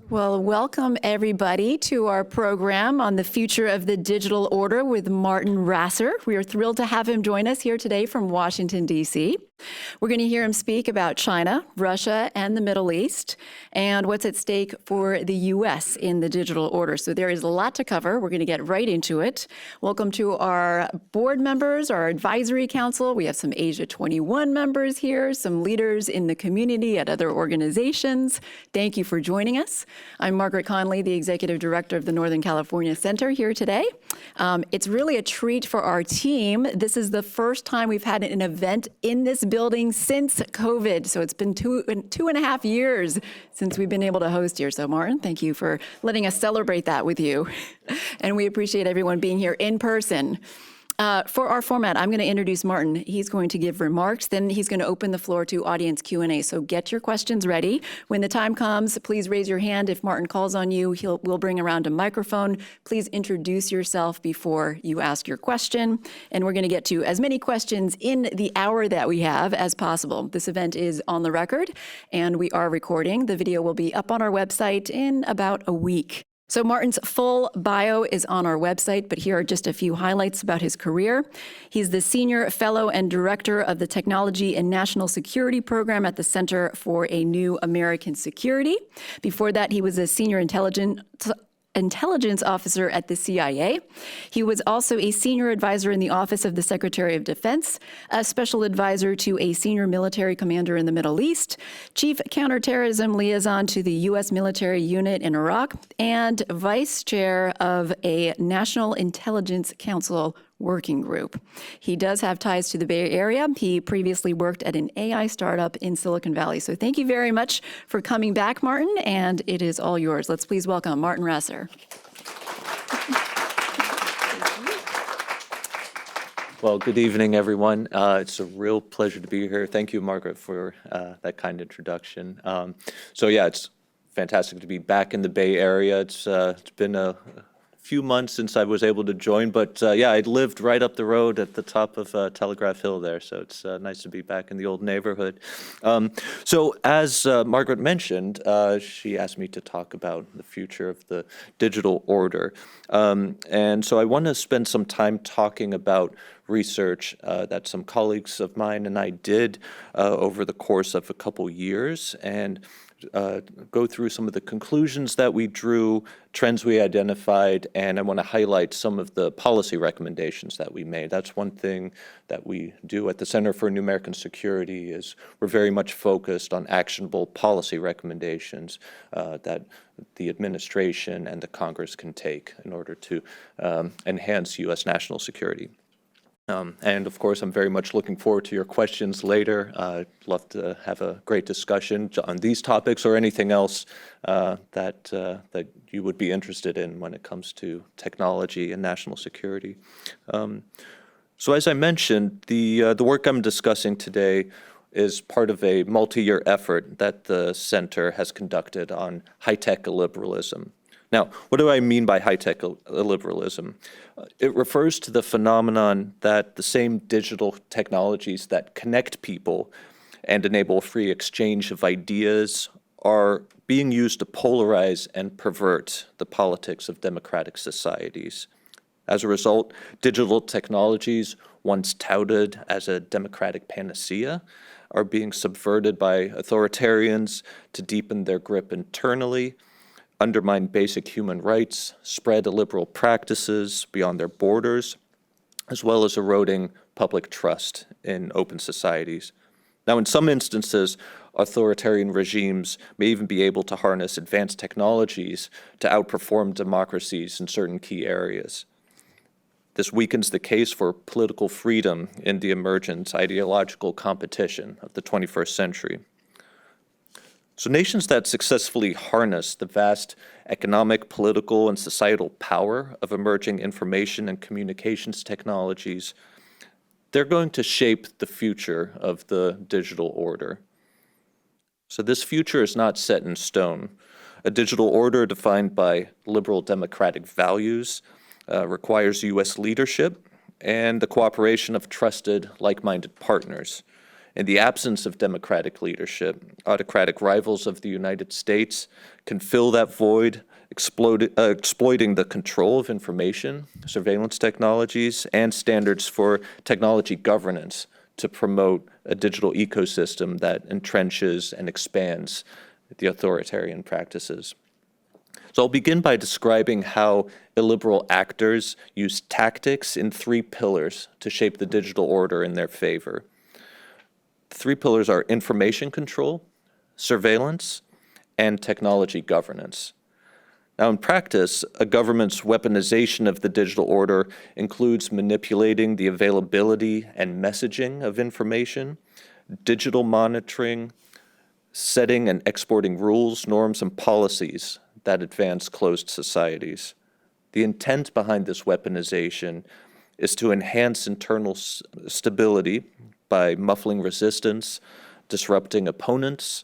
Well, welcome everybody to our program on the future of the digital order with Martijn Rasser. We are thrilled to have him join us here today from Washington, D.C. We're going to hear him speak about China, Russia, and the Middle East, and what's at stake for the U.S. in the digital order. So there is a lot to cover. We're going to get right into it. Welcome to our board members, our advisory council. We have some Asia 21 members here, some leaders in the community at other organizations. Thank you for joining us. I'm Margaret Conley, the Executive Director of the Northern California Center here today. It's really a treat for our team. This is the first time we've had an event in this building since COVID. So it's been two and a half years since we've been able to host here. So Martijn, thank you for letting us celebrate that with you. And we appreciate everyone being here in person. For our format, I'm going to introduce Martijn. He's going to give remarks, then he's going to open the floor to audience Q&A. So get your questions ready. When the time comes, please raise your hand. If Martijn calls on you, we'll bring around a microphone. Please introduce yourself before you ask your question. And we're going to get to as many questions in the hour that we have as possible. This event is on the record, and we are recording. The video will be up on our website in about a week. So Martijn's full bio is on our website, but here are just a few highlights about his career. He's the Senior Fellow and Director of the Technology and National Security Program at the Center for a New American Security. Before that, he was a Senior Intelligence Officer at the CIA. He was also a senior advisor in the Office of the Secretary of Defense, a special advisor to a senior military commander in the Middle East, chief counterterrorism liaison to the U.S. military unit in Iraq, and vice chair of a National Intelligence Council working group. He does have ties to the Bay Area. He previously worked at an AI startup in Silicon Valley. So thank you very much for coming back, Martijn, and it is all yours. Let's please welcome Martijn Rasser. Well, good evening, everyone. It's a real pleasure to be here. Thank you, Margaret, for that kind introduction. It's fantastic to be back in the Bay Area. It's been a few months since I was able to join, but I lived right up the road at the top of Telegraph Hill there, so it's nice to be back in the old neighborhood. So as Margaret mentioned, she asked me to talk about the future of the digital order. And so I want to spend some time talking about research that some colleagues of mine and I did over the course of a couple years, and go through some of the conclusions that we drew, trends we identified, and I want to highlight some of the policy recommendations that we made. That's one thing that we do at the Center for New American Security is we're very much focused on actionable policy recommendations that the administration and the Congress can take in order to enhance U.S. national security. And of course, I'm very much looking forward to your questions later. I'd love to have a great discussion on these topics or anything else that you would be interested in when it comes to technology and national security. So as I mentioned, the work I'm discussing today is part of a multi-year effort that the center has conducted on high-tech illiberalism. Now, what do I mean by high-tech illiberalism? It refers to the phenomenon that the same digital technologies that connect people and enable free exchange of ideas are being used to polarize and pervert the politics of democratic societies. As a result, digital technologies, once touted as a democratic panacea, are being subverted by authoritarians to deepen their grip internally, undermine basic human rights, spread illiberal practices beyond their borders, as well as eroding public trust in open societies. Now, in some instances, authoritarian regimes may even be able to harness advanced technologies to outperform democracies in certain key areas. This weakens the case for political freedom in the emergent ideological competition of the 21st century. So nations that successfully harness the vast economic, political, and societal power of emerging information and communications technologies, they're going to shape the future of the digital order. So this future is not set in stone. A digital order defined by liberal democratic values requires U.S. leadership and the cooperation of trusted, like-minded partners. In the absence of democratic leadership, autocratic rivals of the United States can fill that void, exploiting the control of information, surveillance technologies, and standards for technology governance to promote a digital ecosystem that entrenches and expands the authoritarian practices. So I'll begin by describing how illiberal actors use tactics in three pillars to shape the digital order in their favor. The three pillars are information control, surveillance, and technology governance. Now, in practice, a government's weaponization of the digital order includes manipulating the availability and messaging of information, digital monitoring, setting and exporting rules, norms, and policies that advance closed societies. The intent behind this weaponization is to enhance internal stability by muffling resistance, disrupting opponents,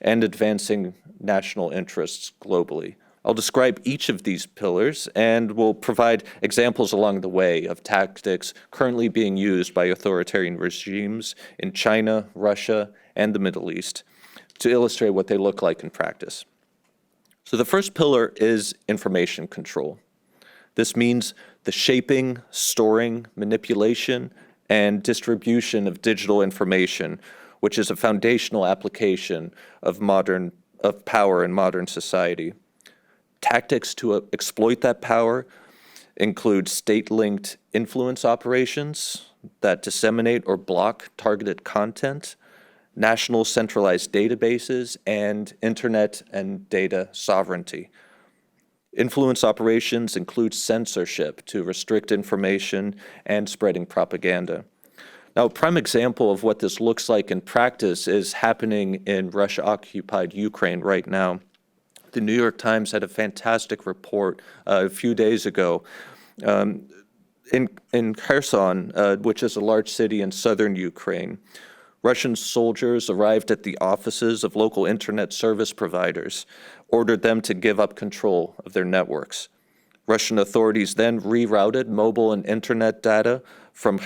and advancing national interests globally. I'll describe each of these pillars and will provide examples along the way of tactics currently being used by authoritarian regimes in China, Russia, and the Middle East to illustrate what they look like in practice. So the first pillar is information control. This means the shaping, storing, manipulation, and distribution of digital information, which is a foundational application of power in modern society. Tactics to exploit that power include state-linked influence operations that disseminate or block targeted content, national centralized databases, and internet and data sovereignty. Influence operations include censorship to restrict information and spreading propaganda. Now, a prime example of what this looks like in practice is happening in Russia-occupied Ukraine right now. The New York Times had a fantastic report a few days ago. In Kherson, which is a large city in southern Ukraine, Russian soldiers arrived at the offices of local internet service providers, ordered them to give up control of their networks. Russian authorities then rerouted mobile and internet data from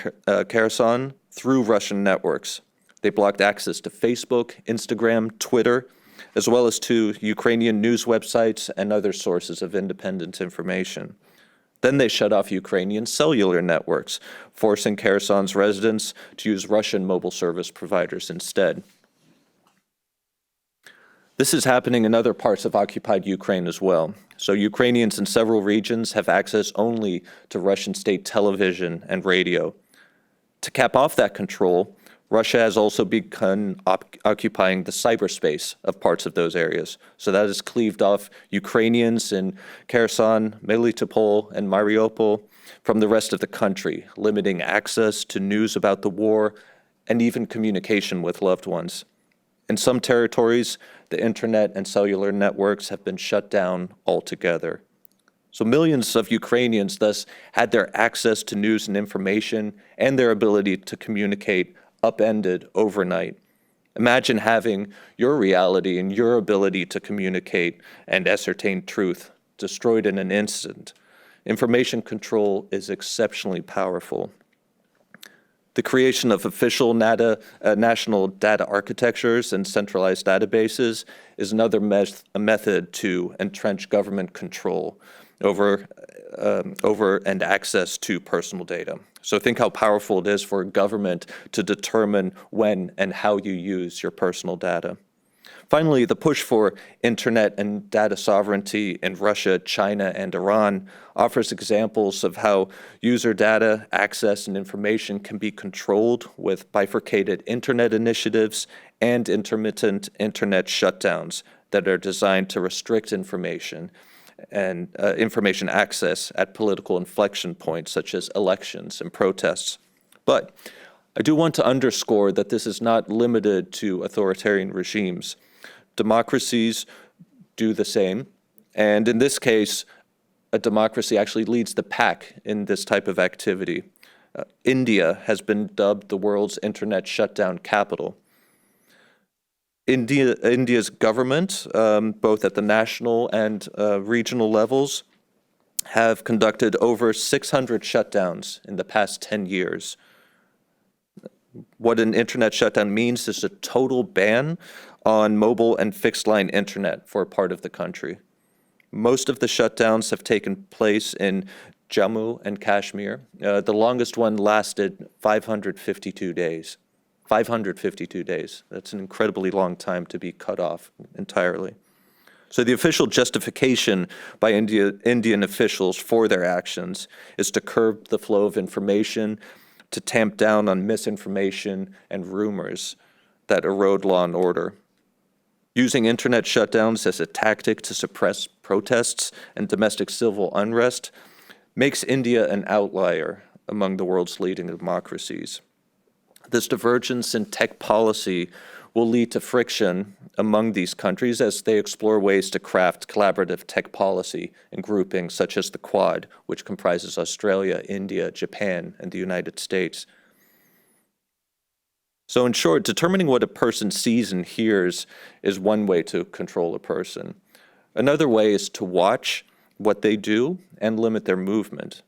Kherson through Russian networks. They blocked access to Facebook, Instagram, Twitter, as well as to Ukrainian news websites and other sources of independent information. Then they shut off Ukrainian cellular networks, forcing Kherson's residents to use Russian mobile service providers instead. This is happening in other parts of occupied Ukraine as well. So Ukrainians in several regions have access only to Russian state television and radio. To cap off that control, Russia has also begun occupying the cyberspace of parts of those areas. So that has cleaved off Ukrainians in Kherson, Melitopol, and Mariupol from the rest of the country, limiting access to news about the war and even communication with loved ones. In some territories, the internet and cellular networks have been shut down altogether. So millions of Ukrainians thus had their access to news and information and their ability to communicate upended overnight. Imagine having your reality and your ability to communicate and ascertain truth destroyed in an instant. Information control is exceptionally powerful. The creation of official national data architectures and centralized databases is another method to entrench government control over and access to personal data. So think how powerful it is for a government to determine when and how you use your personal data. Finally, the push for internet and data sovereignty in Russia, China, and Iran offers examples of how user data, access, and information can be controlled with bifurcated internet initiatives and intermittent internet shutdowns that are designed to restrict information and information access at political inflection points such as elections and protests. But I do want to underscore that this is not limited to authoritarian regimes. Democracies do the same, and in this case, a democracy actually leads the pack in this type of activity. India has been dubbed the world's internet shutdown capital. India's government, both at the national and regional levels, have conducted over 600 shutdowns in the past 10 years. What an internet shutdown means is a total ban on mobile and fixed line internet for a part of the country. Most of the shutdowns have taken place in Jammu and Kashmir. The longest one lasted 552 days. 552 days. That's an incredibly long time to be cut off entirely. So the official justification by Indian officials for their actions is to curb the flow of information, to tamp down on misinformation and rumors that erode law and order. Using internet shutdowns as a tactic to suppress protests and domestic civil unrest makes India an outlier among the world's leading democracies. This divergence in tech policy will lead to friction among these countries as they explore ways to craft collaborative tech policy in groupings such as the Quad, which comprises Australia, India, Japan, and the United States. So in short, determining what a person sees and hears is one way to control a person. Another way is to watch what they do and limit their movement.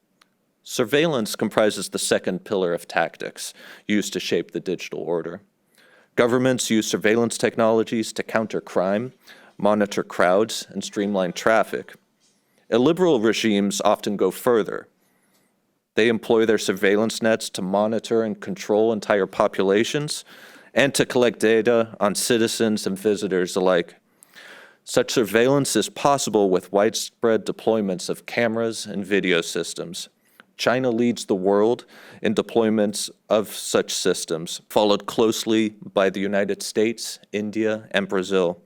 Surveillance comprises the second pillar of tactics used to shape the digital order. Governments use surveillance technologies to counter crime, monitor crowds, and streamline traffic. Illiberal regimes often go further. They employ their surveillance nets to monitor and control entire populations and to collect data on citizens and visitors alike. Such surveillance is possible with widespread deployments of cameras and video systems. China leads the world in deployments of such systems, followed closely by the United States, India, and Brazil.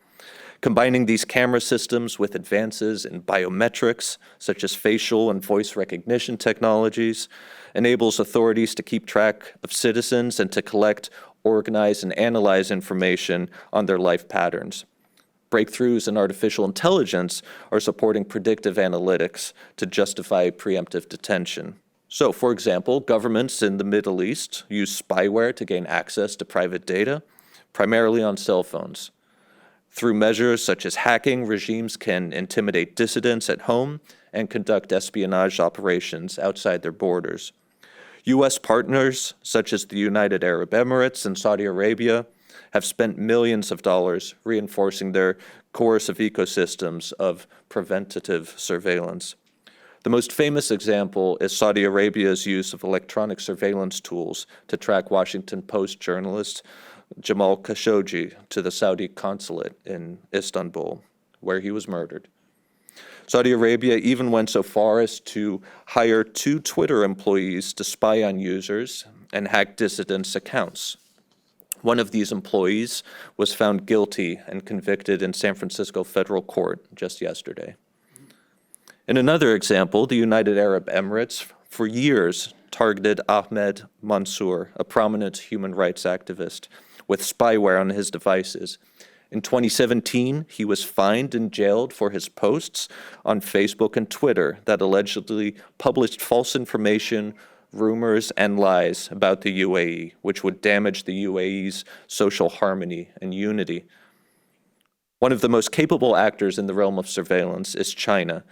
Combining these camera systems with advances in biometrics, such as facial and voice recognition technologies, enables authorities to keep track of citizens and to collect, organize, and analyze information on their life patterns. Breakthroughs in artificial intelligence are supporting predictive analytics to justify preemptive detention. So, for example, governments in the Middle East use spyware to gain access to private data, primarily on cell phones. Through measures such as hacking, regimes can intimidate dissidents at home and conduct espionage operations outside their borders. U.S. partners, such as the United Arab Emirates and Saudi Arabia, have spent millions of dollars reinforcing their coercive ecosystems of preventative surveillance. The most famous example is Saudi Arabia's use of electronic surveillance tools to track Washington Post journalist Jamal Khashoggi to the Saudi consulate in Istanbul, where he was murdered. Saudi Arabia even went so far as to hire 2 Twitter employees to spy on users and hack dissidents' accounts. One of these employees was found guilty and convicted in San Francisco federal court just yesterday. In another example, the United Arab Emirates for years targeted Ahmed Mansour, a prominent human rights activist, with spyware on his devices. In 2017, he was fined and jailed for his posts on Facebook and Twitter that allegedly published false information, rumors, and lies about the UAE, which would damage the UAE's social harmony and unity. One of the most capable actors in the realm of surveillance is China.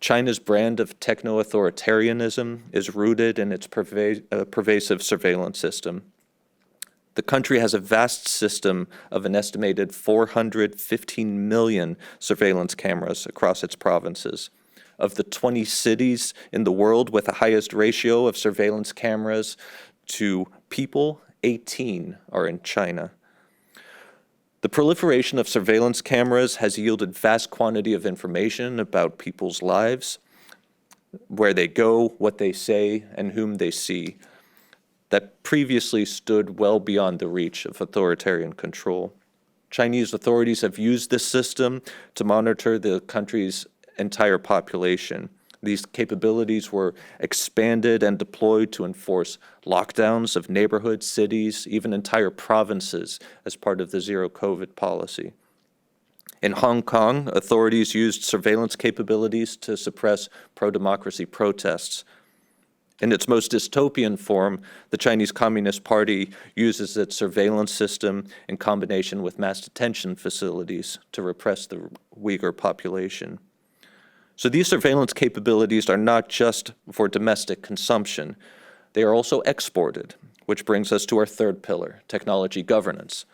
China's brand of techno-authoritarianism is rooted in its pervasive surveillance system. The country has a vast system of an estimated 415 million surveillance cameras across its provinces. Of the 20 cities in the world with the highest ratio of surveillance cameras to people, 18 are in China. The proliferation of surveillance cameras has yielded vast quantity of information about people's lives, where they go, what they say, and whom they see, that previously stood well beyond the reach of authoritarian control. Chinese authorities have used this system to monitor the country's entire population. These capabilities were expanded and deployed to enforce lockdowns of neighborhoods, cities, even entire provinces as part of the zero COVID policy. In Hong Kong, authorities used surveillance capabilities to suppress pro-democracy protests. In its most dystopian form, the Chinese Communist Party uses its surveillance system in combination with mass detention facilities to repress the Uyghur population. So these surveillance capabilities are not just for domestic consumption. They are also exported. which brings us to our third pillar, technology governance.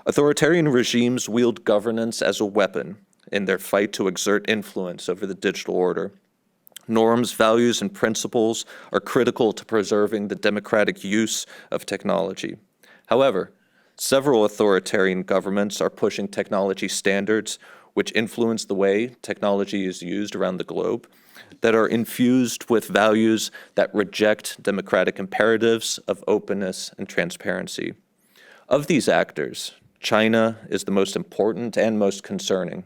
Authoritarian regimes wield governance as a weapon in their fight to exert influence over the digital order. Norms, values, and principles are critical to preserving the democratic use of technology. However, several authoritarian governments are pushing technology standards which influence the way technology is used around the globe, that are infused with values that reject democratic imperatives of openness and transparency. Of these actors, China is the most important and most concerning.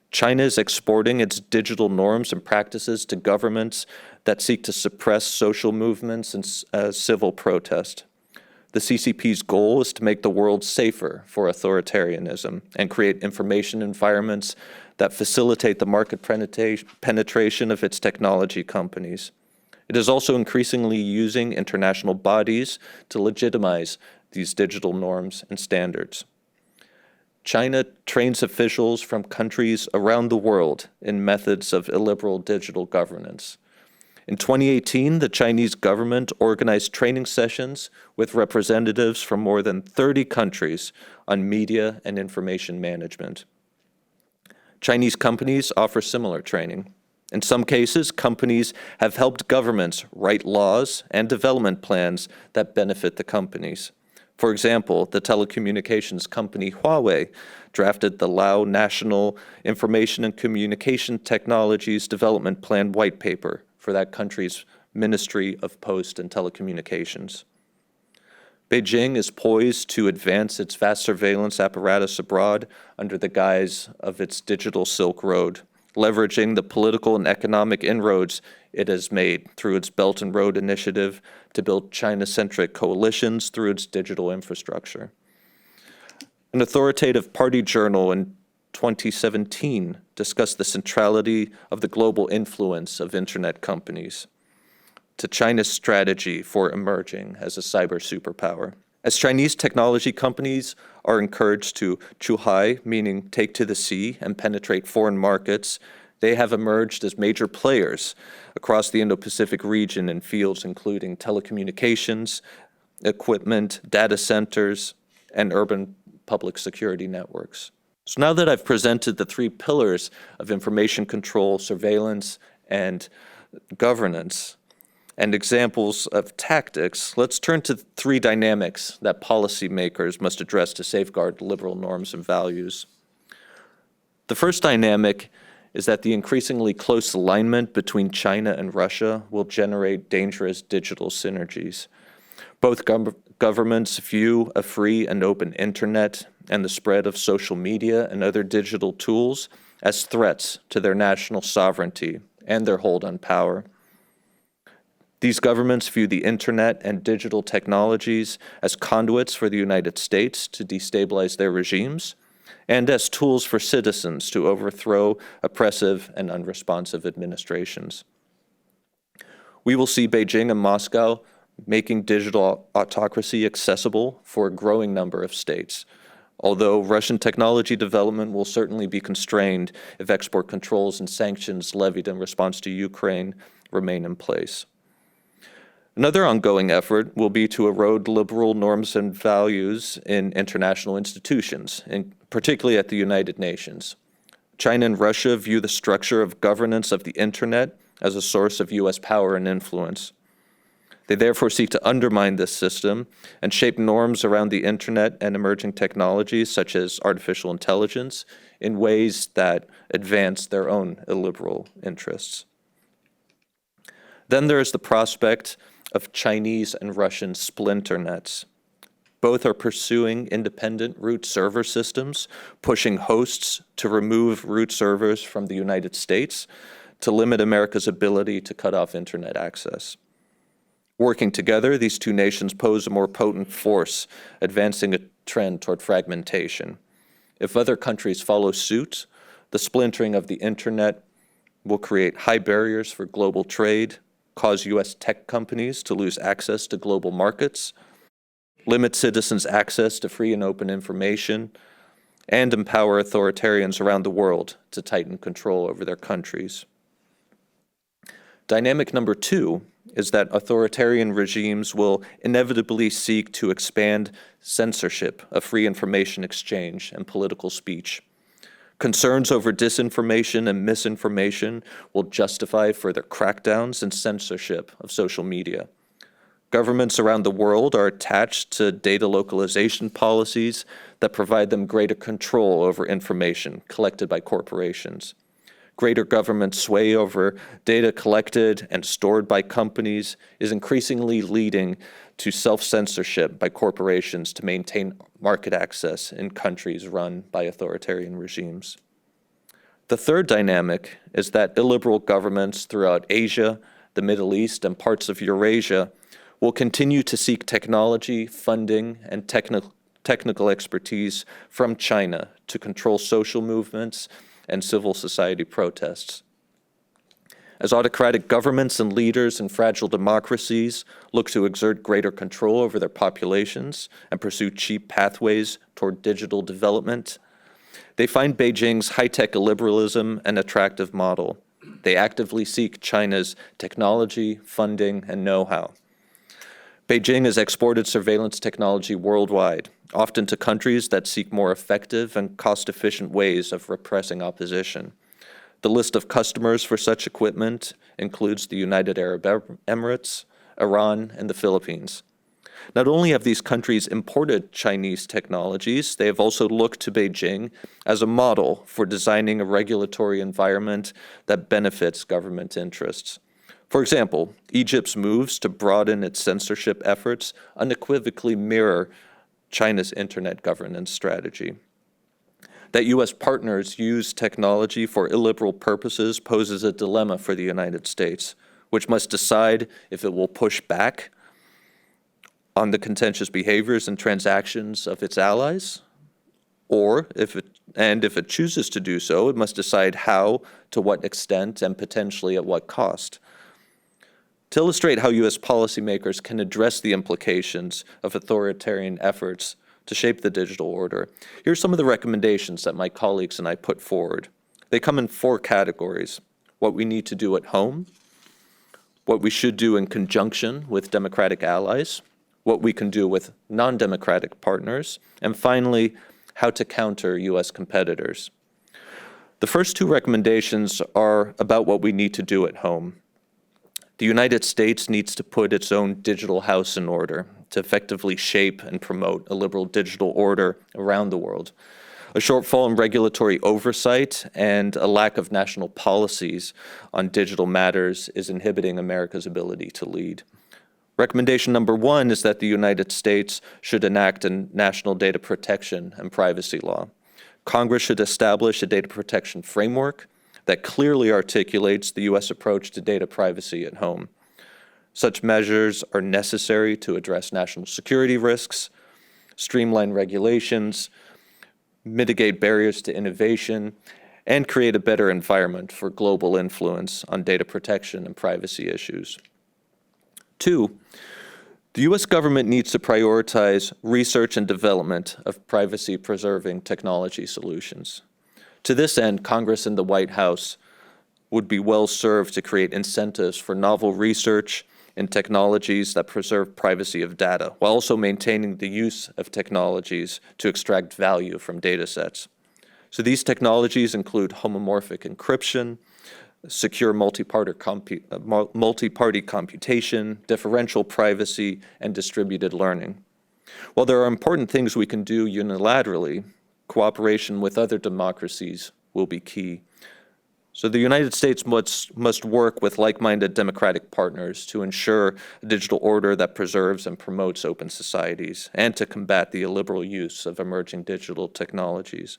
China is exporting its digital norms and practices to governments that seek to suppress social movements and civil protest. The CCP's goal is to make the world safer for authoritarianism and create information environments that facilitate the market penetration of its technology companies. It is also increasingly using international bodies to legitimize these digital norms and standards. China trains officials from countries around the world in methods of illiberal digital governance. In 2018, the Chinese government organized training sessions with representatives from more than 30 countries on media and information management. Chinese companies offer similar training. In some cases, companies have helped governments write laws and development plans that benefit the companies. For example, the telecommunications company Huawei drafted the Lao National Information and Communication Technologies Development Plan white paper for that country's Ministry of Post and Telecommunications. Beijing is poised to advance its vast surveillance apparatus abroad under the guise of its digital Silk Road, leveraging the political and economic inroads it has made through its Belt and Road Initiative to build China-centric coalitions through its digital infrastructure. An authoritative party journal in 2017 discussed the centrality of the global influence of internet companies to China's strategy for emerging as a cyber superpower. As Chinese technology companies are encouraged to chuhai, meaning take to the sea and penetrate foreign markets, they have emerged as major players across the Indo-Pacific region in fields including telecommunications, equipment, data centers, and urban public security networks. So now that I've presented the three pillars of information control, surveillance, and governance, and examples of tactics, let's turn to three dynamics that policymakers must address to safeguard liberal norms and values. The first dynamic is that the increasingly close alignment between China and Russia will generate dangerous digital synergies. Both governments view a free and open internet and the spread of social media and other digital tools as threats to their national sovereignty and their hold on power. These governments view the internet and digital technologies as conduits for the United States to destabilize their regimes, and as tools for citizens to overthrow oppressive and unresponsive administrations. We will see Beijing and Moscow making digital autocracy accessible for a growing number of states, although Russian technology development will certainly be constrained if export controls and sanctions levied in response to Ukraine remain in place. Another ongoing effort will be to erode liberal norms and values in international institutions, particularly at the United Nations. China and Russia view the structure of governance of the internet as a source of U.S. power and influence. They therefore seek to undermine this system and shape norms around the internet and emerging technologies such as artificial intelligence in ways that advance their own illiberal interests. Then there is the prospect of Chinese and Russian splinter nets. Both are pursuing independent root server systems, pushing hosts to remove root servers from the United States to limit America's ability to cut off internet access. Working together, these two nations pose a more potent force, advancing a trend toward fragmentation. If other countries follow suit, the splintering of the internet will create high barriers for global trade, cause U.S. tech companies to lose access to global markets, limit citizens' access to free and open information, and empower authoritarians around the world to tighten control over their countries. Dynamic number two is that authoritarian regimes will inevitably seek to expand censorship of free information exchange and political speech. Concerns over disinformation and misinformation will justify further crackdowns and censorship of social media. Governments around the world are attached to data localization policies that provide them greater control over information collected by corporations. Greater government sway over data collected and stored by companies is increasingly leading to self-censorship by corporations to maintain market access in countries run by authoritarian regimes. The third dynamic is that illiberal governments throughout Asia, the Middle East, and parts of Eurasia will continue to seek technology, funding, and technical expertise from China to control social movements and civil society protests. As autocratic governments and leaders in fragile democracies look to exert greater control over their populations and pursue cheap pathways toward digital development, they find Beijing's high-tech illiberalism an attractive model. They actively seek China's technology, funding, and know-how. Beijing has exported surveillance technology worldwide, often to countries that seek more effective and cost-efficient ways of repressing opposition. The list of customers for such equipment includes the United Arab Emirates, Iran, and the Philippines. Not only have these countries imported Chinese technologies, they have also looked to Beijing as a model for designing a regulatory environment that benefits government interests. For example, Egypt's moves to broaden its censorship efforts unequivocally mirror China's internet governance strategy. That U.S. partners use technology for illiberal purposes poses a dilemma for the United States, which must decide if it will push back on the contentious behaviors and transactions of its allies, or if it chooses to do so, it must decide how, to what extent, and potentially at what cost. To illustrate how U.S. policymakers can address the implications of authoritarian efforts to shape the digital order, here are some of the recommendations that my colleagues and I put forward. They come in 4 categories: what we need to do at home, what we should do in conjunction with democratic allies, what we can do with non-democratic partners, and finally, how to counter U.S. competitors. The first 2 recommendations are about what we need to do at home. The United States needs to put its own digital house in order to effectively shape and promote a liberal digital order around the world. A shortfall in regulatory oversight and a lack of national policies on digital matters is inhibiting America's ability to lead. Recommendation number 1 is that the United States should enact a national data protection and privacy law. Congress should establish a data protection framework that clearly articulates the U.S. approach to data privacy at home. Such measures are necessary to address national security risks, streamline regulations, mitigate barriers to innovation, and create a better environment for global influence on data protection and privacy issues. 2, the U.S. government needs to prioritize research and development of privacy-preserving technology solutions. To this end, Congress and the White House would be well served to create incentives for novel research in technologies that preserve privacy of data, while also maintaining the use of technologies to extract value from data sets. So these technologies include homomorphic encryption, secure multi-party computation, differential privacy, and distributed learning. While there are important things we can do unilaterally, cooperation with other democracies will be key. So the United States must work with like-minded democratic partners to ensure a digital order that preserves and promotes open societies and to combat the illiberal use of emerging digital technologies.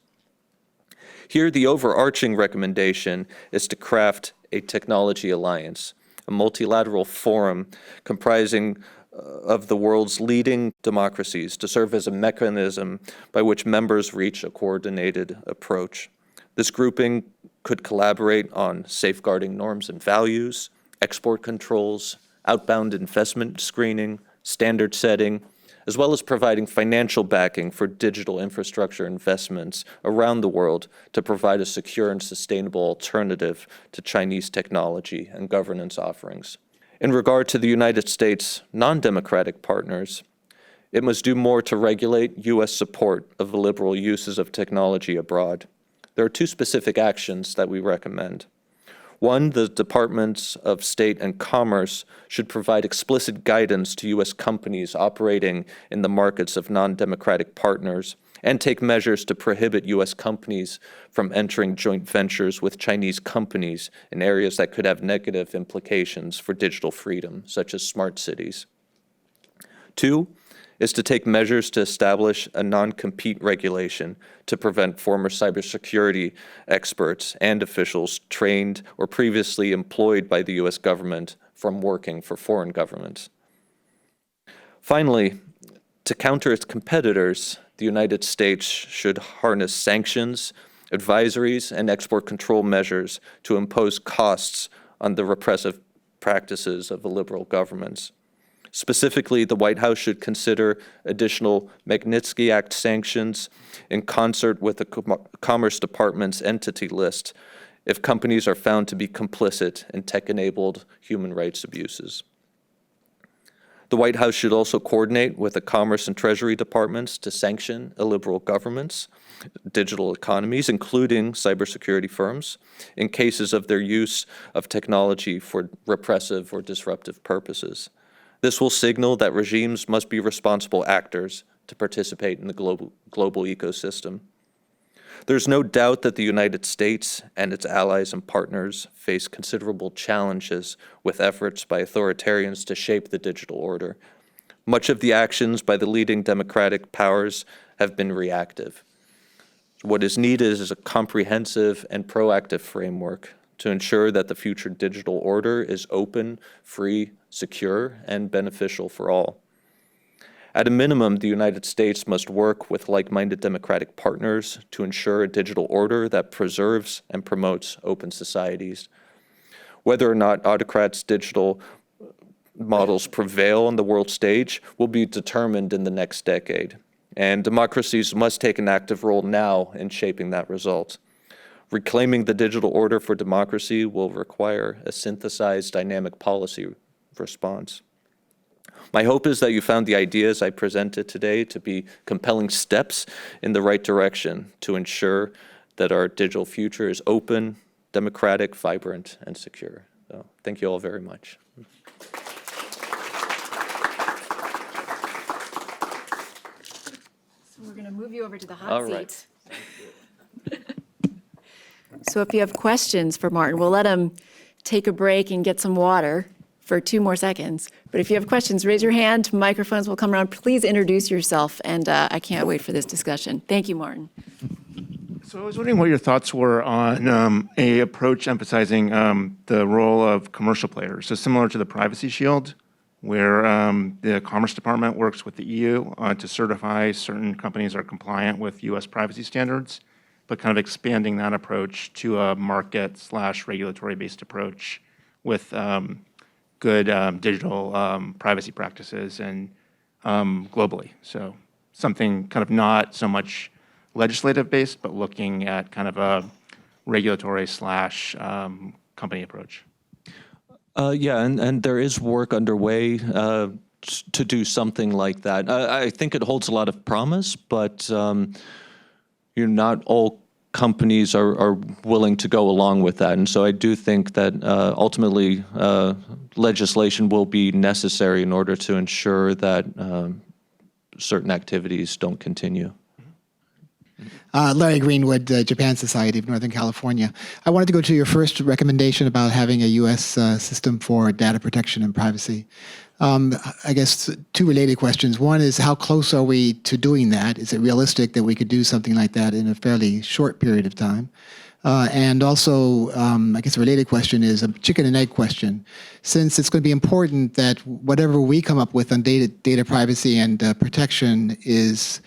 Here, the overarching recommendation is to craft a technology alliance, a multilateral forum comprising of the world's leading democracies to serve as a mechanism by which members reach a coordinated approach. This grouping could collaborate on safeguarding norms and values, export controls, outbound investment screening, standard setting, as well as providing financial backing for digital infrastructure investments around the world to provide a secure and sustainable alternative to Chinese technology and governance offerings. In regard to the United States' non-democratic partners, it must do more to regulate U.S. support of illiberal uses of technology abroad. There are two specific actions that we recommend. One, the Departments of State and Commerce should provide explicit guidance to U.S. companies operating in the markets of non-democratic partners and take measures to prohibit U.S. companies from entering joint ventures with Chinese companies in areas that could have negative implications for digital freedom, such as smart cities. Two, is to take measures to establish a non-compete regulation to prevent former cybersecurity experts and officials trained or previously employed by the U.S. government from working for foreign governments. Finally, to counter its competitors, the United States should harness sanctions, advisories, and export control measures to impose costs on the repressive practices of illiberal governments. Specifically, the White House should consider additional Magnitsky Act sanctions in concert with the Commerce Department's entity list if companies are found to be complicit in tech-enabled human rights abuses. The White House should also coordinate with the Commerce and Treasury Departments to sanction illiberal governments, digital economies, including cybersecurity firms, in cases of their use of technology for repressive or disruptive purposes. This will signal that regimes must be responsible actors to participate in the global ecosystem. There's no doubt that the United States and its allies and partners face considerable challenges with efforts by authoritarians to shape the digital order. Much of the actions by the leading democratic powers have been reactive. What is needed is a comprehensive and proactive framework to ensure that the future digital order is open, free, secure, and beneficial for all. At a minimum, the United States must work with like-minded democratic partners to ensure a digital order that preserves and promotes open societies. Whether or not autocrats' digital models prevail on the world stage will be determined in the next decade, and democracies must take an active role now in shaping that result. Reclaiming the digital order for democracy will require a synthesized dynamic policy response. My hope is that you found the ideas I presented today to be compelling steps in the right direction to ensure that our digital future is open, democratic, vibrant, and secure. So, thank you all very much. So we're going to move you over to the hot All seat. right. So if you have questions for Martin, we'll let him take a break and get some water for 2 more seconds. But if you have questions, raise your hand. Microphones will come around. Please introduce yourself, and I can't wait for this discussion. Thank you, Martin. So I was wondering what your thoughts were on a approach emphasizing the role of commercial players. So similar to the Privacy Shield, where the Commerce Department works with the EU to certify certain companies are compliant with US privacy standards, but kind of expanding that approach to a market/regulatory-based approach with good digital privacy practices and globally. So something kind of not so much legislative-based, but looking at kind of a regulatory/company approach. Yeah, and there is work underway to do something like that. I think it holds a lot of promise, but not all companies are willing to go along with that. And so I do think that ultimately legislation will be necessary in order to ensure that certain activities don't continue. Larry Greenwood, Japan Society of Northern California. I wanted to go to your first recommendation about having a U.S. System for data protection and privacy. I guess 2 related questions. One is, how close are we to doing that? Is it realistic that we could do something like that in a fairly short period of time? And also, I guess a related question is a chicken and egg question. Since it's going to be important that whatever we come up with on data privacy and protection is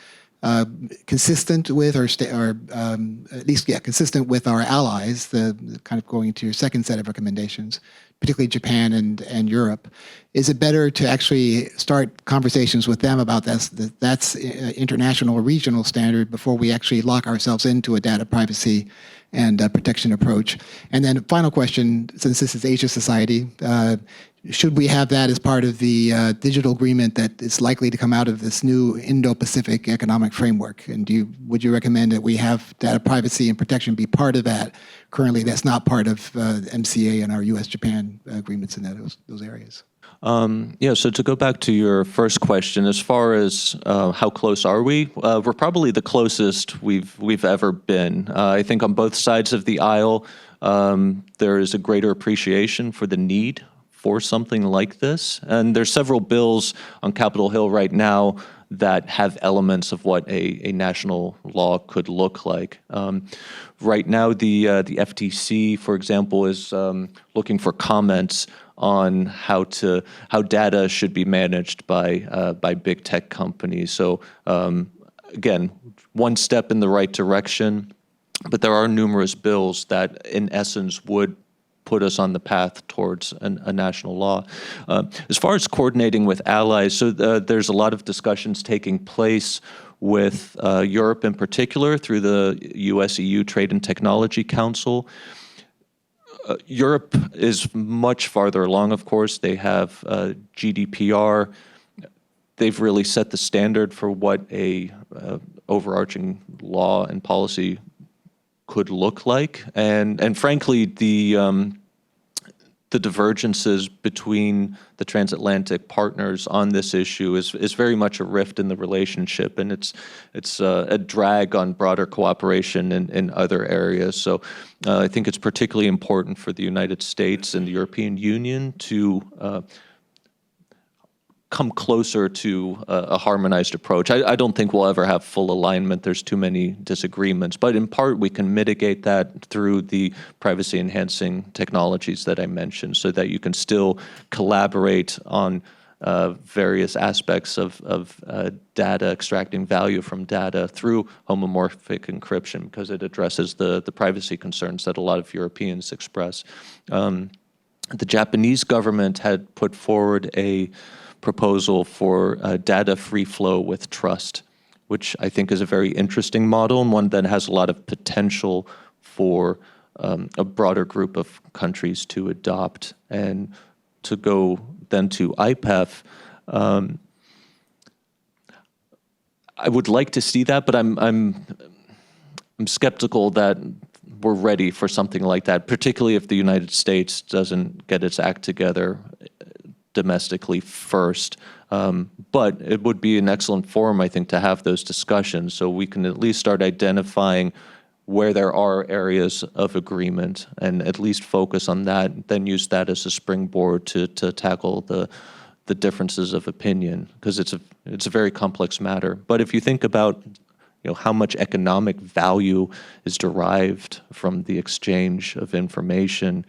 consistent with, or at least consistent with our allies, the kind of going to your second set of recommendations, particularly Japan and Europe. Is it better to actually start conversations with them about that's international or regional standard before we actually lock ourselves into a data privacy and protection approach? And then final question, since this is Asia Society, should we have that as part of the digital agreement that is likely to come out of this new Indo-Pacific economic framework? And would you recommend that we have data privacy and protection be part of that? Currently, that's not part of MCA and our U.S.-Japan agreements in those areas. So to go back to your first question, as far as how close are we? We're probably the closest we've ever been. I think on both sides of the aisle, there is a greater appreciation for the need for something like this. And there's several bills on Capitol Hill right now that have elements of what a national law could look like. Right now, the FTC, for example, is looking for comments on how data should be managed by big tech companies. So again, one step in the right direction, but there are numerous bills that, in essence, would put us on the path towards a national law. As far as coordinating with allies, so there's a lot of discussions taking place with Europe in particular through the US-EU Trade and Technology Council. Europe is much farther along, of course. They have GDPR. They've really set the standard for what a overarching law and policy could look like, and frankly, the divergences between the transatlantic partners on this issue is very much a rift in the relationship, and it's a drag on broader cooperation in other areas. So I think it's particularly important for the United States and the European Union to come closer to a harmonized approach. I don't think we'll ever have full alignment. There's too many disagreements. But in part, we can mitigate that through the privacy-enhancing technologies that I mentioned so that you can still collaborate on various aspects of data, extracting value from data through homomorphic encryption because it addresses the privacy concerns that a lot of Europeans express. The Japanese government had put forward a proposal for data free flow with trust, which I think is a very interesting model and one that has a lot of potential for a broader group of countries to adopt. And to go then to IPEF, I would like to see that, but I'm skeptical that we're ready for something like that, particularly if the United States doesn't get its act together domestically first. But it would be an excellent forum, I think, to have those discussions so we can at least start identifying where there are areas of agreement and at least focus on that, then use that as a springboard to tackle the differences of opinion, because it's a very complex matter. But if you think about how much economic value is derived from the exchange of information,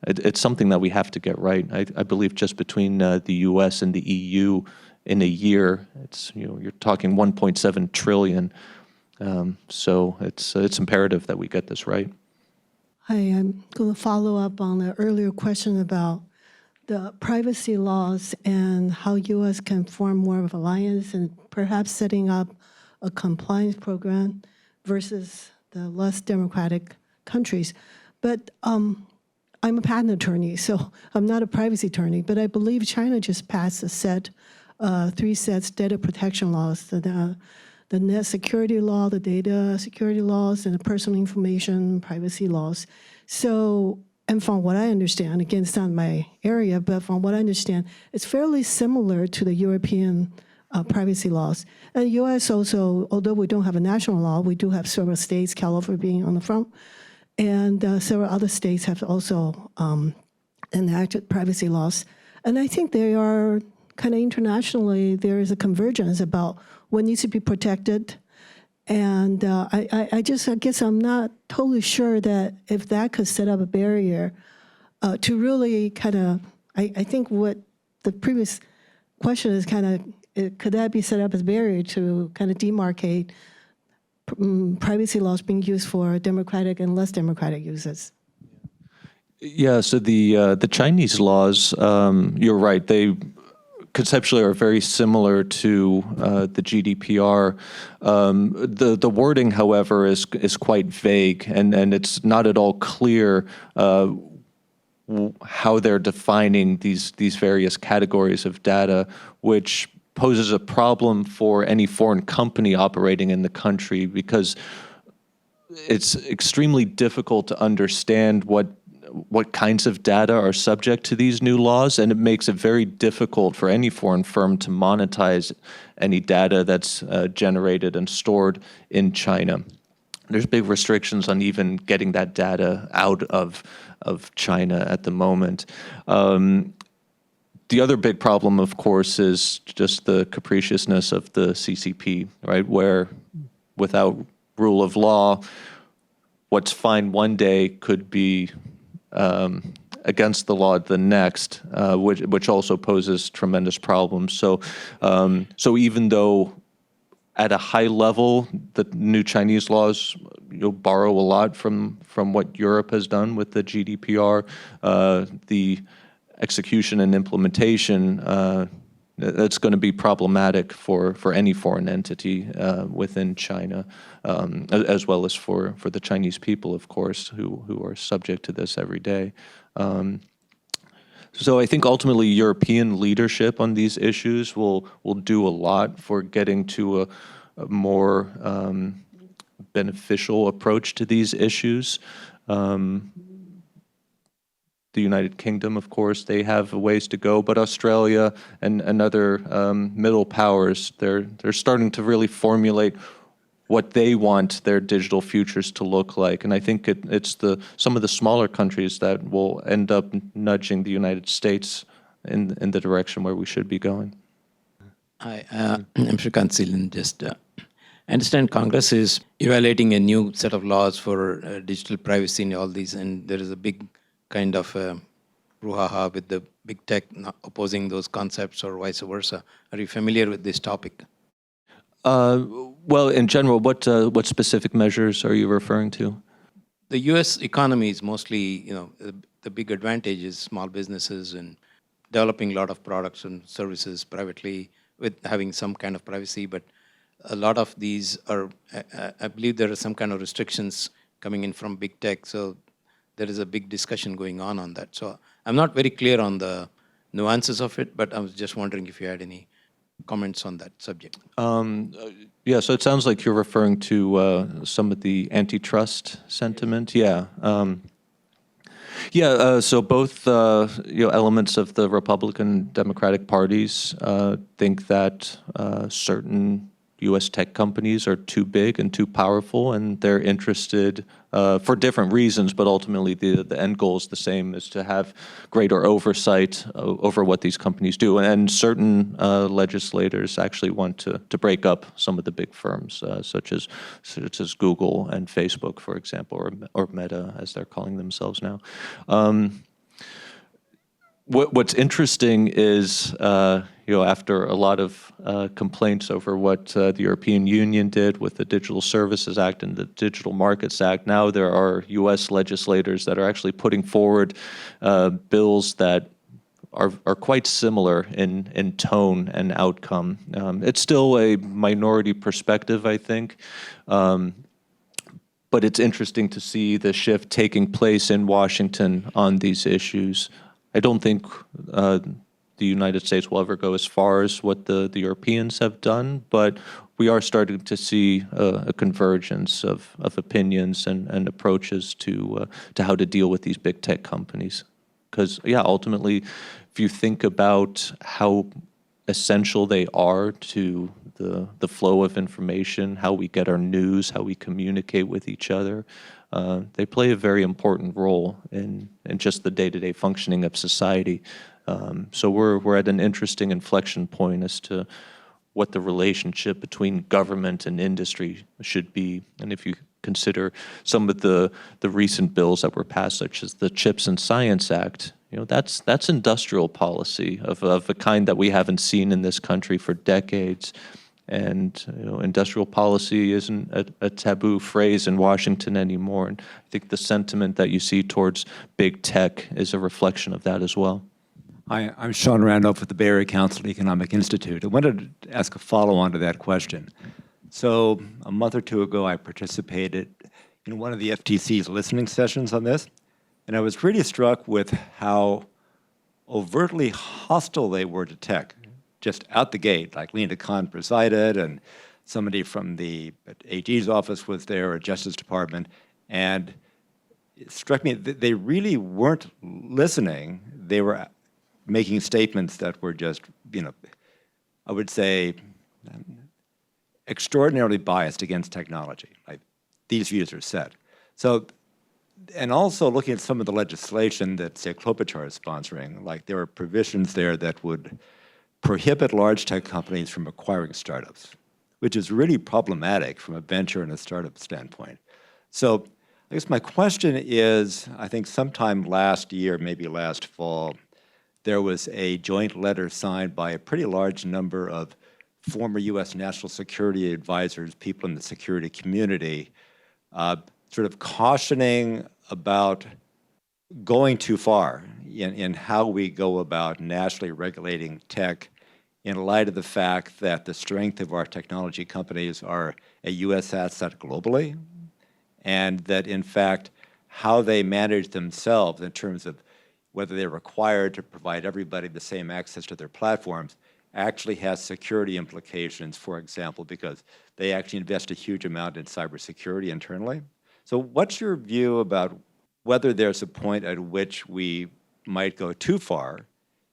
it's something that we have to get right. I believe just between the U.S. and the EU in a year, it's you're talking 1.7 trillion. So it's imperative that we get this right. I'm going to follow up on the earlier question about the privacy laws and how U.S. can form more of an alliance and perhaps setting up a compliance program versus the less democratic countries. But I'm a patent attorney, so I'm not a privacy attorney, but I believe China just passed a 3 sets data protection laws, the net security law, the data security laws, and the personal information privacy laws. So, and from what I understand, again, it's not my area, but from what I understand, it's fairly similar to the European privacy laws. And the U.S. also, although we don't have a national law, we do have several states, California being on the front, and several other states have also enacted privacy laws. And I think they are kind of internationally, there is a convergence about what needs to be protected. And I guess I'm not totally sure that if that could set up a barrier to really kind of, I think what the previous question is kind of, could that be set up as a barrier to kind of demarcate privacy laws being used for democratic and less democratic uses? Yeah, so the Chinese laws, you're right, they conceptually are very similar to the GDPR. The wording, however, is quite vague, and it's not at all clear how they're defining these various categories of data, which poses a problem for any foreign company operating in the country, because it's extremely difficult to understand what kinds of data are subject to these new laws, and it makes it very difficult for any foreign firm to monetize any data that's generated and stored in China. There's big restrictions on even getting that data out of China at the moment. The other big problem, of course, is just the capriciousness of the CCP, right? Where without rule of law, what's fine one day could be against the law the next, which also poses tremendous problems. So even though at a high level, the new Chinese laws borrow a lot from what Europe has done with the GDPR, the execution and implementation, that's going to be problematic for any foreign entity within China, as well as for the Chinese people, of course, who are subject to this every day. So I think ultimately European leadership on these issues will do a lot for getting to a more beneficial approach to these issues. The United Kingdom, of course, they have a ways to go, but Australia and other middle powers, they're starting to really formulate what they want their digital futures to look like. And I think it's some of the smaller countries that will end up nudging the United States in the direction where we should be going. Hi, I'm Shrikant Silan. I understand Congress is evaluating a new set of laws for digital privacy and all these, and there is a big kind of brouhaha with the big tech opposing those concepts or vice versa. Are you familiar with this topic? Well, in general, what specific measures are you referring to? The U.S. economy is mostly, the big advantage is small businesses and developing a lot of products and services privately with having some kind of privacy. But a lot of these are, I believe there are some kind of restrictions coming in from big tech. So there is a big discussion going on that. So I'm not very clear on the nuances of it, but I was just wondering if you had any comments on that subject. Yeah, so it sounds like you're referring to some of the antitrust sentiment. Yeah. So both elements of the Republican Democratic parties think that certain U.S. tech companies are too big and too powerful, and they're interested for different reasons, but ultimately the end goal is the same, is to have greater oversight over what these companies do. And certain legislators actually want to break up some of the big firms, such as Google and Facebook, for example, or Meta, as they're calling themselves now. What's interesting is, after a lot of complaints over what the European Union did with the Digital Services Act and the Digital Markets Act, now there are U.S. legislators that are actually putting forward bills that are quite similar in tone and outcome. It's still a minority perspective, I think. But it's interesting to see the shift taking place in Washington on these issues. I don't think the United States will ever go as far as what the Europeans have done, but we are starting to see a convergence of opinions and approaches to how to deal with these big tech companies. Because, ultimately, if you think about how essential they are to the flow of information, how we get our news, how we communicate with each other, they play a very important role in just the day-to-day functioning of society. So we're at an interesting inflection point as to what the relationship between government and industry should be. And if you consider some of the recent bills that were passed, such as the Chips and Science Act, that's industrial policy of a kind that we haven't seen in this country for decades. And industrial policy isn't a taboo phrase in Washington anymore. And I think the sentiment that you see towards big tech is a reflection of that as well. Hi, I'm Sean Randolph with the Bay Area Council Economic Institute. I wanted to ask a follow-on to that question. So a month or two ago, I participated in one of the FTC's listening sessions on this. And I was really struck with how overtly hostile they were to tech, just out the gate. Like Lena Khan presided, and somebody from the AG's office was there, or Justice Department, and it struck me that they really weren't listening. They were making statements that were just, I would say, extraordinarily biased against technology. Like, these views are set. So, and also looking at some of the legislation that, say, Klobuchar is sponsoring, like there are provisions there that would prohibit large tech companies from acquiring startups, which is really problematic from a venture and a startup standpoint. So I guess my question is, I think sometime last year, maybe last fall, there was a joint letter signed by a pretty large number of former U.S. national security advisors, people in the security community, sort of cautioning about going too far in how we go about nationally regulating tech in light of the fact that the strength of our technology companies are a U.S. asset globally, and that, in fact, how they manage themselves in terms of whether they're required to provide everybody the same access to their platforms actually has security implications, for example, because they actually invest a huge amount in cybersecurity internally. So what's your view about whether there's a point at which we might go too far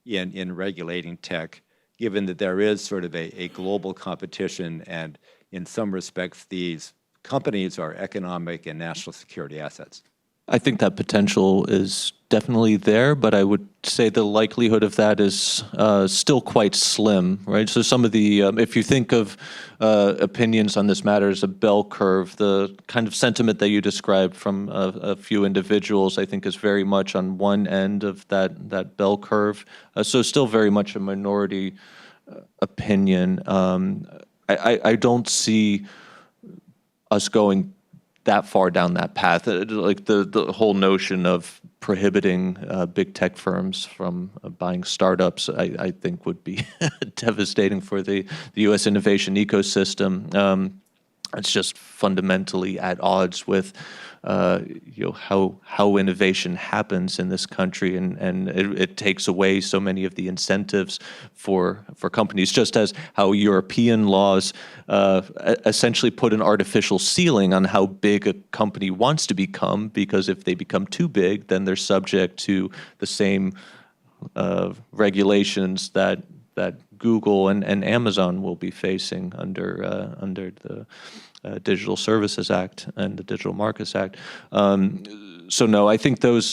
in regulating tech, given that there is sort of a global competition, and in some respects these companies are economic and national security assets? I think that potential is definitely there, but I would say the likelihood of that is still quite slim, right? So some of the, if you think of opinions on this matter as a bell curve, the kind of sentiment that you described from a few individuals, I think, is very much on one end of that bell curve. So still very much a minority opinion. I don't see us going that far down that path. Like the whole notion of prohibiting big tech firms from buying startups, I think would be devastating for the U.S. innovation ecosystem. It's just fundamentally at odds with how innovation happens in this country, and it takes away so many of the incentives for companies, just as how European laws essentially put an artificial ceiling on how big a company wants to become, because if they become too big, then they're subject to the same regulations that Google and Amazon will be facing under the Digital Services Act and the Digital Markets Act. So no, I think those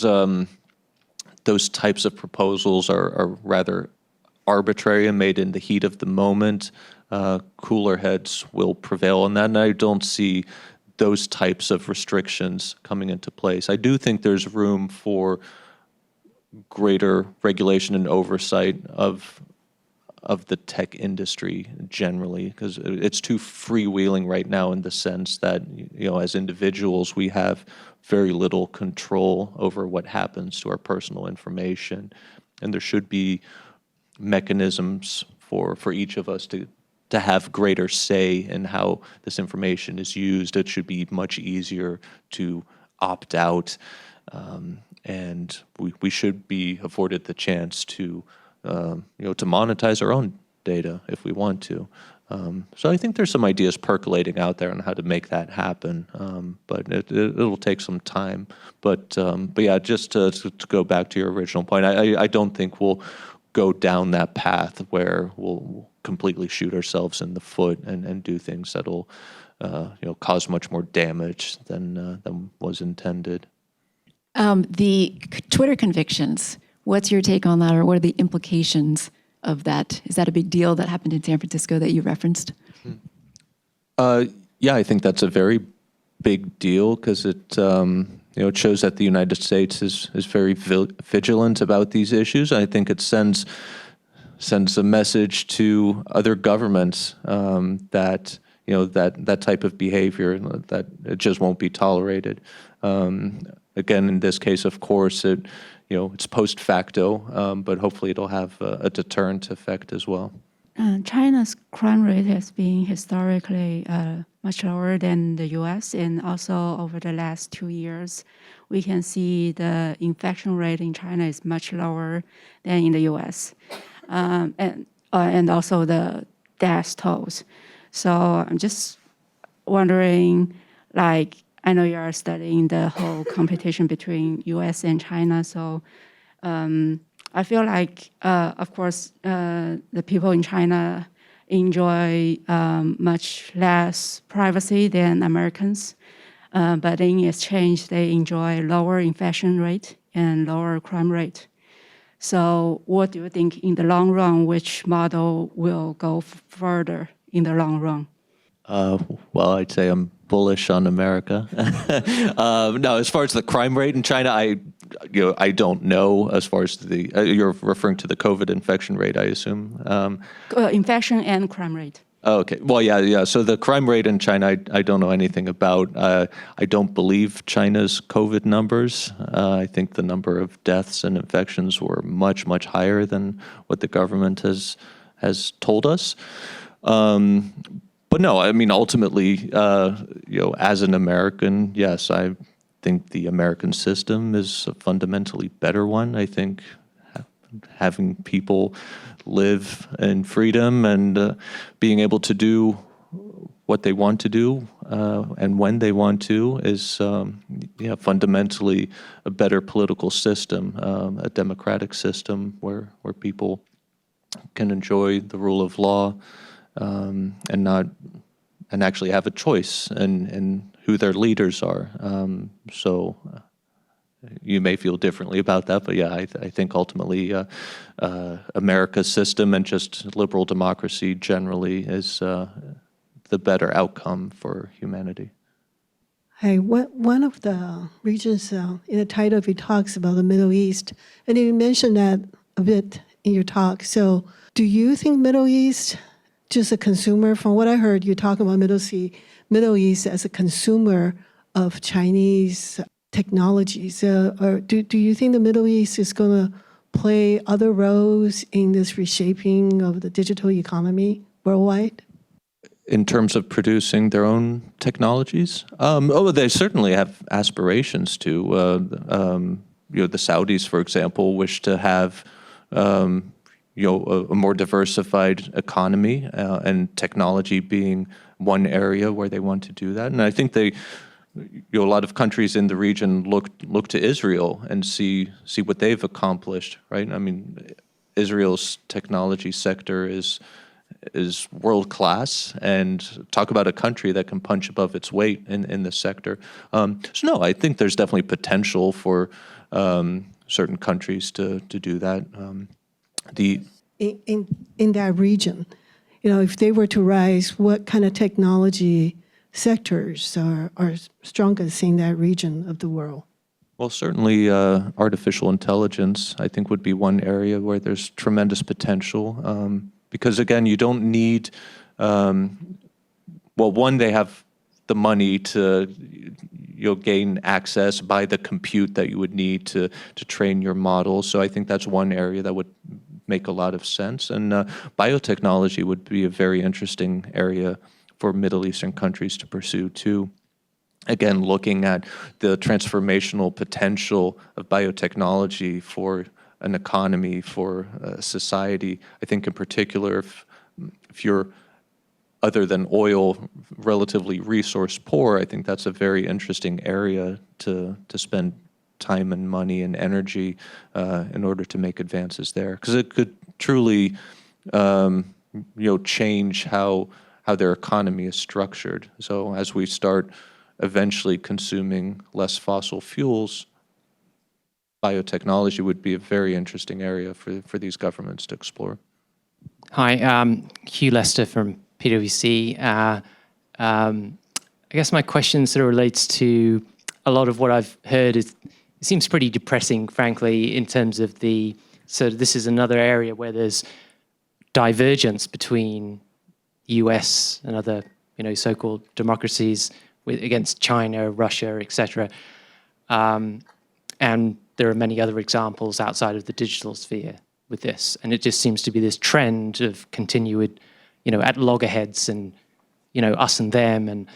types of proposals are rather arbitrary and made in the heat of the moment. Cooler heads will prevail on that, and I don't see those types of restrictions coming into place. I do think there's room for greater regulation and oversight of the tech industry generally, because it's too freewheeling right now in the sense that, as individuals, we have very little control over what happens to our personal information, and there should be mechanisms for each of us to have greater say in how this information is used. It should be much easier to opt out, and we should be afforded the chance to to monetize our own data if we want to. So I think there's some ideas percolating out there on how to make that happen, but it'll take some time. But yeah, just to go back to your original point, I don't think we'll go down that path where we'll completely shoot ourselves in the foot and do things that'll cause much more damage than was intended. The Twitter convictions. What's your take on that, or what are the implications of that? Is that a big deal that happened in San Francisco that you referenced? Yeah, I think that's a very big deal, because it it shows that the United States is very vigilant about these issues. I think it sends a message to other governments that that type of behavior, that it just won't be tolerated. Again, in this case, of course, it's post facto, but hopefully it'll have a deterrent effect as well. China's crime rate has been historically much lower than the US, and also over the last 2 years, we can see the infection rate in China is much lower than in the US, and also the death tolls. So I'm just wondering, like, I know you are studying the whole competition between US and China, so I feel like, of course, the people in China enjoy much less privacy than Americans, but in exchange, they enjoy lower infection rate and lower crime rate. So what do you think in the long run, which model will go further in the long run? Well, I'd say I'm bullish on America. No, as far as the crime rate in China, I don't know. As far as the you're referring to the COVID infection rate, I assume. Infection and crime rate. Oh, okay. Well, yeah. So the crime rate in China, I don't know anything about. I don't believe China's COVID numbers. I think the number of deaths and infections were much, much higher than what the government has told us. But no, I mean, ultimately, as an American, yes, I think the American system is a fundamentally better one. I think having people live in freedom and being able to do what they want to do and when they want to is fundamentally a better political system, a democratic system where people can enjoy the rule of law and actually have a choice in who their leaders are. So you may feel differently about that, but yeah, I think ultimately America's system and just liberal democracy generally is the better outcome for humanity. Hey, one of the regions in the title of your talks about the Middle East, and you mentioned that a bit in your talk. So do you think Middle East, just a consumer, from what I heard, you talk about Middle East as a consumer of Chinese technologies, or do you think the Middle East is going to play other roles in this reshaping of the digital economy worldwide? In terms of producing their own technologies? They certainly have aspirations to. The Saudis, for example, wish to have a more diversified economy and technology being one area where they want to do that. And I think a lot of countries in the region look to Israel and see what they've accomplished, right? I mean, Israel's technology sector is world class, and talk about a country that can punch above its weight in this sector. So no, I think there's definitely potential for certain countries to do that. In that region, if they were to rise, what kind of technology sectors are strongest in that region of the world? Well, certainly artificial intelligence, I think, would be one area where there's tremendous potential. Because again, you don't need, one, they have the money to gain access, buy the compute that you would need to train your models. So I think that's one area that would make a lot of sense. And biotechnology would be a very interesting area for Middle Eastern countries to pursue too. Again, looking at the transformational potential of biotechnology for an economy, for society. I think in particular, if you're, other than oil, relatively resource poor, I think that's a very interesting area to spend time and money and energy in order to make advances there. Because it could truly change how their economy is structured. So as we start eventually consuming less fossil fuels, biotechnology would be a very interesting area for these governments to explore. Hi, Hugh Lester from PwC. I guess my question sort of relates to a lot of what I've heard. It seems pretty depressing, frankly, in terms of so this is another area where there's divergence between US and other, so-called democracies against China, Russia, etc. And there are many other examples outside of the digital sphere. with this. And it just seems to be this trend of continued, at loggerheads and, us and them. And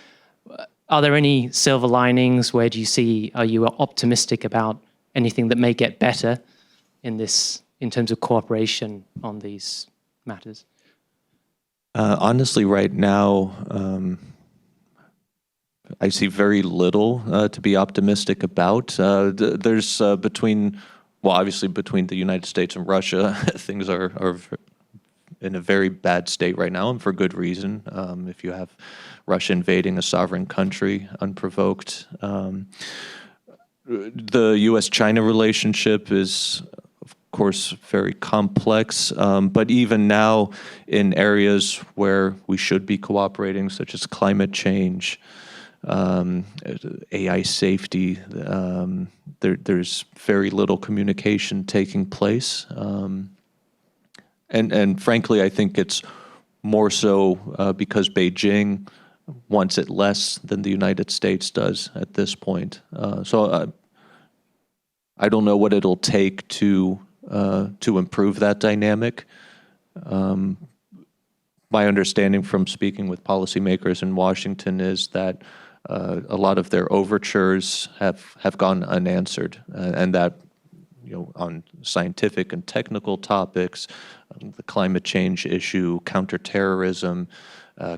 are there any silver linings? Are you optimistic about anything that may get better in terms of cooperation on these matters? Honestly, right now, I see very little to be optimistic about. There's obviously between the United States and Russia, things are in a very bad state right now, and for good reason. If you have Russia invading a sovereign country unprovoked. The U.S.-China relationship is, of course, very complex, but even now in areas where we should be cooperating, such as climate change, AI safety, there's very little communication taking place. And frankly, I think it's more so because Beijing wants it less than the United States does at this point. So I don't know what it'll take to improve that dynamic. My understanding from speaking with policymakers in Washington is that a lot of their overtures have gone unanswered, and that on scientific and technical topics, the climate change issue, counterterrorism,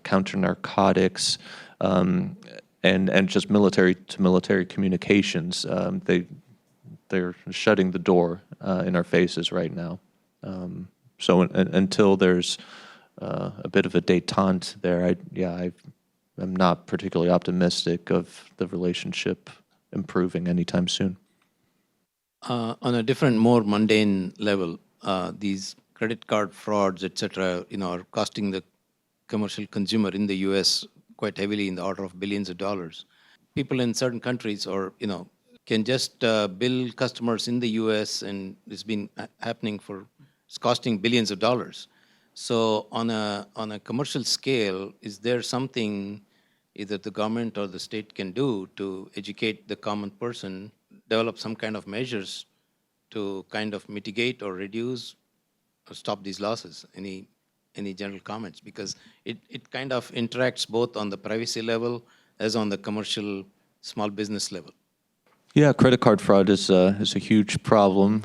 counter-narcotics, and just military-to-military communications. They're shutting the door in our faces right now. So until there's a bit of a détente there, I'm not particularly optimistic of the relationship improving anytime soon. On a different, more mundane level, these credit card frauds, etc., are costing the commercial consumer in the U.S. quite heavily in the order of billions of dollars. People in certain countries, can just bill customers in the U.S., and it's been happening it's costing billions of dollars. So on a commercial scale, is there something either the government or the state can do to educate the common person, develop some kind of measures to kind of mitigate or reduce or stop these losses? Any general comments? Because it kind of interacts both on the privacy level as on the commercial small business level. Yeah, credit card fraud is a huge problem.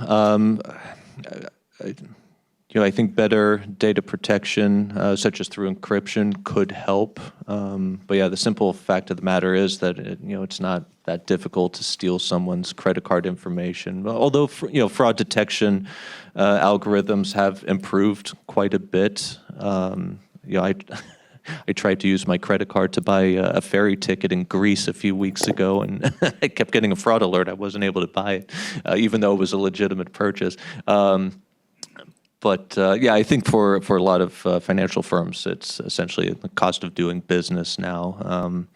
I think better data protection, such as through encryption, could help. But yeah, the simple fact of the matter is that it's not that difficult to steal someone's credit card information. Although fraud detection algorithms have improved quite a bit. I tried to use my credit card to buy a ferry ticket in Greece a few weeks ago, and I kept getting a fraud alert. I wasn't able to buy it, even though it was a legitimate purchase. But I think for a lot of financial firms, it's essentially the cost of doing business now.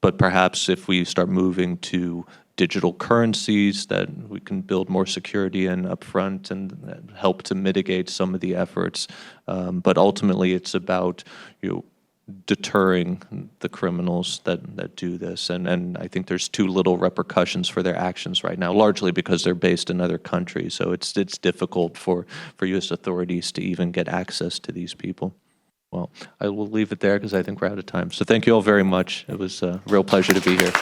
But perhaps if we start moving to digital currencies, that we can build more security in upfront and help to mitigate some of the efforts. But ultimately, it's about deterring the criminals that do this. And I think there's too little repercussions for their actions right now, largely because they're based in other countries. So it's difficult for U.S. authorities to even get access to these people. Well, I will leave it there because I think we're out of time. So thank you all very much. It was a real pleasure to be here.